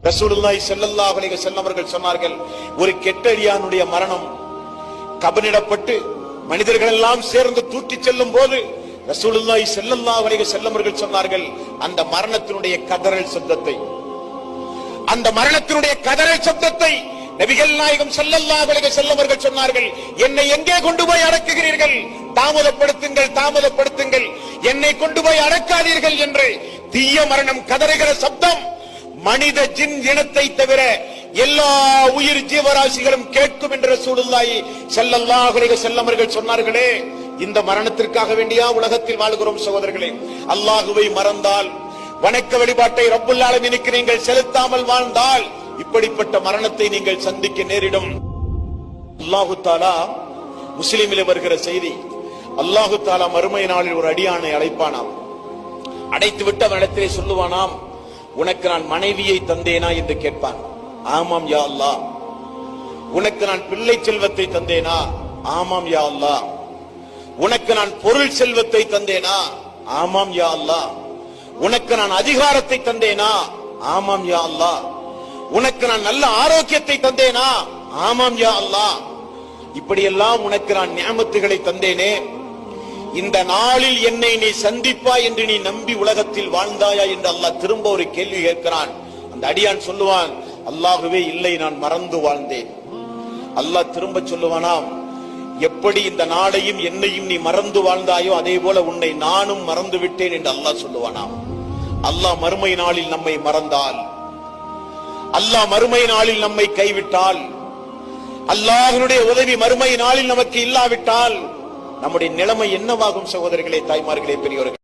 ரசூலுல்லாஹி ஸல்லல்லாஹு அலைஹி வஸல்லம் அவர்கள் சொன்னார்கள், ஒரு கெட்டடியானுடைய மரணம் கபனிடப்பட்டு மனிதர்கள் எல்லாம் சேர்ந்து தூக்கிச் செல்லும் போது ரசூலுல்லாஹி ஸல்லல்லாஹு அலைஹி வஸல்லம் அவர்கள் சொன்னார்கள், அந்த மரணத்தினுடைய கதறல் சப்தத்தை நபிகள் நாயகம் ஸல்லல்லாஹு அலைஹி வஸல்லம் அவர்கள் சொன்னார்கள், என்னை எங்கே கொண்டு போய் அடக்குகிறீர்கள்? தாமதப்படுத்துங்கள், என்னை கொண்டு போய் அடக்காதீர்கள் என்று தீய மரணம் கதறுகிற சப்தம் மனித ஜின் இனத்தை தவிர எல்லா உயிர் ஜீவராசிகளும் கேட்கும் என்று ரசூலுல்லாஹி ஸல்லல்லாஹு அலைஹி வஸல்லம் அவர்கள் சொன்னார்களே. இந்த மரணத்திற்காக வேண்டியா உலகத்தில் வாழ்கிறோம் சகோதரர்களே? அல்லாஹுவை மறந்தால், வணக்க வழிபாட்டை ரப்புல் ஆலமீனுக்கு நீங்கள் செலுத்தாமல் வாழ்ந்தால் இப்படிப்பட்ட மரணத்தை நீங்கள் சந்திக்க நேரிடும். அல்லாஹு தஆலா முஸ்லிமிலே வருகிற செய்தி, அல்லாஹு தஆலா மறுமை நாளில் ஒரு அடியானை அழைப்பானாம். அடைத்து விட்டு அவனிடத்திலே சொல்லுவானாம், உனக்கு நான் மனைவியை தந்தேனா என்று கேட்பான். ஆமாம் யா அல்லாஹ். உனக்கு நான் பிள்ளை செல்வத்தை தந்தேனா? ஆமாம் யா அல்லாஹ். உனக்கு நான் பொருள் செல்வத்தை தந்தேனா? ஆமாம் யா அல்லாஹ். உனக்கு நான் அதிகாரத்தை தந்தேனா? ஆமாம் யா அல்லாஹ். உனக்கு நான் நல்ல ஆரோக்கியத்தை தந்தேனா? ஆமாம் யா அல்லாஹ். இப்படியெல்லாம் உனக்கு நான் நியமத்துகளை தந்தேனே, இந்த நாளில் என்னை நீ சந்திப்பாய் என்று நீ நம்பி உலகத்தில் வாழ்ந்தாயா என்று அல்லாஹ் திரும்ப ஒரு கேள்வி கேட்கிறான். அந்த அடியான் சொல்லுவான், அல்லாஹுவே இல்லை, நான் மறந்து வாழ்ந்தேன். அல்லாஹ் திரும்ப சொல்லுவானாம், எப்படி இந்த நாளையும் என்னையும் நீ மறந்து வாழ்ந்தாயோ அதே போல உன்னை நானும் மறந்து விட்டேன் என்று அல்லாஹ் சொல்லுவானாம். அல்லாஹ் மறுமை நாளில் நம்மை மறந்தால், அல்லாஹ் மறுமை நாளில் நம்மை கைவிட்டால், அல்லாஹ்வுடைய உதவி மறுமை நாளில் நமக்கு இல்லாவிட்டால் நம்முடைய நிலைமை என்னவாகும் சகோதரர்களே, தாய்மார்களே, பெரியோர்களே?